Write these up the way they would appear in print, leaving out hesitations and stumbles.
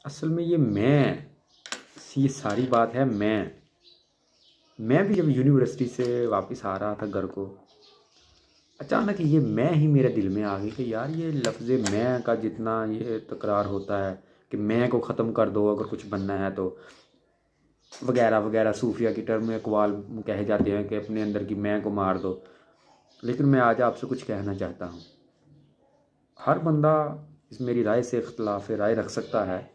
असल में ये सारी बात है। मैं भी जब यूनिवर्सिटी से वापस आ रहा था घर को, अचानक ये मैं ही मेरे दिल में आ गई कि यार ये लफ्ज़ मैं का जितना ये तकरार होता है कि मैं को ख़त्म कर दो अगर कुछ बनना है तो, वगैरह वगैरह सूफिया की टर्म में अक़वाल कहे जाते हैं कि अपने अंदर की मैं को मार दो। लेकिन मैं आज आपसे कुछ कहना चाहता हूँ। हर बंदा इस मेरी राय से इख्तलाफ राय रख सकता है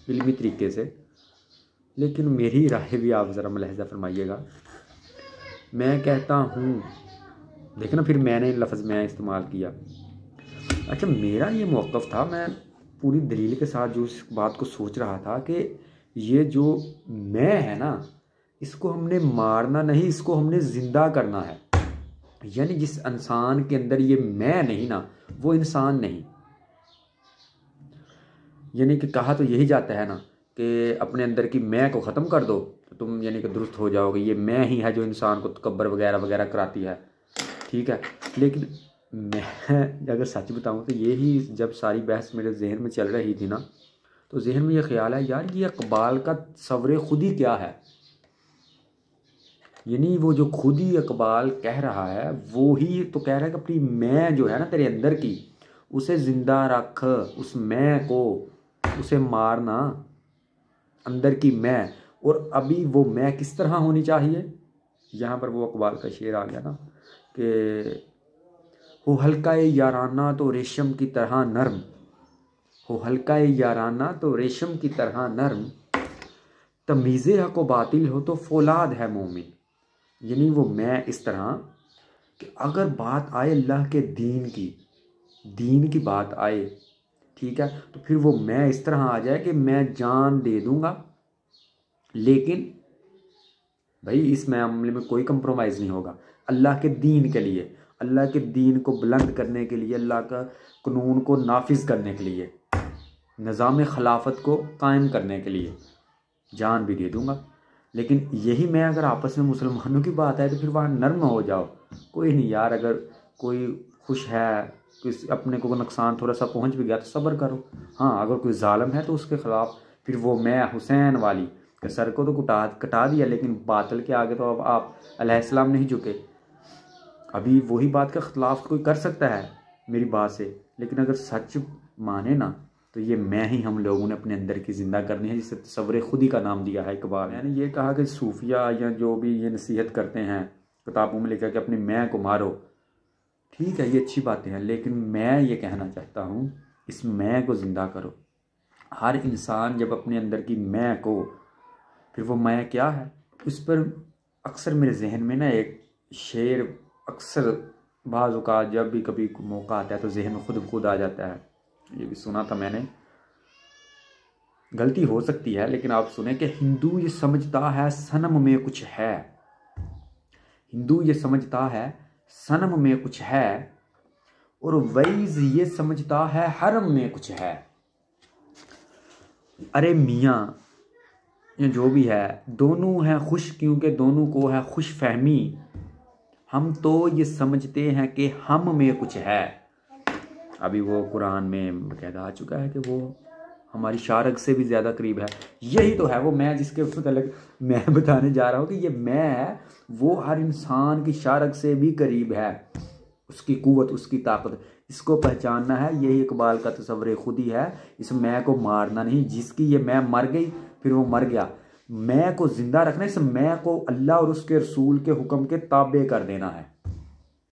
इल्मी तरीके से, लेकिन मेरी राय भी आप ज़रा मुलाहिज़ा फरमाइएगा। मैं कहता हूँ, देखना फिर मैंने लफ्ज़ मैं इस्तेमाल किया। अच्छा, मेरा ये मौक़िफ़ था, मैं पूरी दलील के साथ जो इस बात को सोच रहा था कि ये जो मैं है ना, इसको हमने मारना नहीं, इसको हमने ज़िंदा करना है। यानी जिस इंसान के अंदर ये मैं नहीं ना, वो इंसान नहीं। यानी कि कहा तो यही जाता है ना कि अपने अंदर की मैं को ख़त्म कर दो तो तुम यानी कि दुरुस्त हो जाओगे। ये मैं ही है जो इंसान को तकब्बर वगैरह वगैरह कराती है, ठीक है। लेकिन मैं अगर सच बताऊं तो यही जब सारी बहस मेरे जहन में चल रही थी ना, तो जहन में ये ख्याल है यार ये इकबाल का तस्वुर खुद ही क्या है। यानी वो जो खुद ही इकबाल कह रहा है वो ही तो कह रहा है कि अपनी मैं जो है ना तेरे अंदर की, उसे ज़िंदा रख, उस मैं को उसे मारना, अंदर की मैं। और अभी वो मैं किस तरह होनी चाहिए, यहाँ पर वो इकबाल का शेर आ गया ना कि हो हल्का याराना तो रेशम की तरह नर्म, हो हल्का याराना तो रेशम की तरह नर्म, तमीज़े हक व बातिल हो तो फौलाद है मोमिन। यानी वो मैं इस तरह कि अगर बात आए अल्लाह के दीन की बात आए, ठीक है, तो फिर वो मैं इस तरह आ जाए कि मैं जान दे दूंगा, लेकिन भाई इस मामले में कोई कंप्रोमाइज़ नहीं होगा। अल्लाह के दीन के लिए, अल्लाह के दीन को बुलंद करने के लिए, अल्लाह का कानून को नाफिज करने के लिए, निज़ाम खिलाफत को कायम करने के लिए जान भी दे दूंगा। लेकिन यही मैं अगर आपस में मुसलमानों की बात है तो फिर वहाँ नर्म हो जाओ। कोई नहीं यार, अगर कोई खुश है, किसी अपने को नुकसान थोड़ा सा पहुँच भी गया तो सब्र करो। हाँ, अगर कोई जालिम है तो उसके ख़िलाफ़ फिर वो मैं हुसैन वाली कि सर को तो कटा दिया, लेकिन बातिल के आगे तो अब आप अलैहिस्सलाम नहीं झुके। अभी वही बात का ख़िलाफ़ कोई कर सकता है मेरी बात से, लेकिन अगर सच माने ना तो ये मैं ही हम लोगों ने अपने अंदर की ज़िंदा करनी है, जिसे तस्वुर खुद ही का नाम दिया है इकबाल। मैंने ये कहा कि सूफिया या जो भी ये नसीहत करते हैं किताबों में लिखा कि अपनी मैं को मारो, ठीक है, ये अच्छी बातें हैं, लेकिन मैं ये कहना चाहता हूँ इस मैं को ज़िंदा करो। हर इंसान जब अपने अंदर की मैं को, फिर वो मैं क्या है, उस पर अक्सर मेरे जहन में ना एक शेर अक्सर बाज़ औक़ात जब भी कभी मौका आता है तो जहन में खुद आ जाता है। ये भी सुना था मैंने, गलती हो सकती है लेकिन आप सुने कि हिंदू ये समझता है सनम में कुछ है, हिंदू ये समझता है सनम में कुछ है, और वैज़ ये समझता है हरम में कुछ है। अरे मियाँ, ये जो भी है दोनों हैं खुश क्योंकि दोनों को है खुश फहमी, हम तो ये समझते हैं कि हम में कुछ है। अभी वो कुरान में बकायदा आ चुका है कि वो हमारी शारग से भी ज़्यादा करीब है। यही तो है वो मैं जिसके मतलब मैं बताने जा रहा हूँ कि ये मैं है वो हर इंसान की शारग से भी करीब है, उसकी कुव्वत, उसकी ताकत, इसको पहचानना है। यही इकबाल का तस्वुर खुद ही है, इस मैं को मारना नहीं। जिसकी ये मैं मर गई फिर वो मर गया, मैं को ज़िंदा रखना, इस मैं को अल्लाह और उसके रसूल के हुक्म के ताबे कर देना है।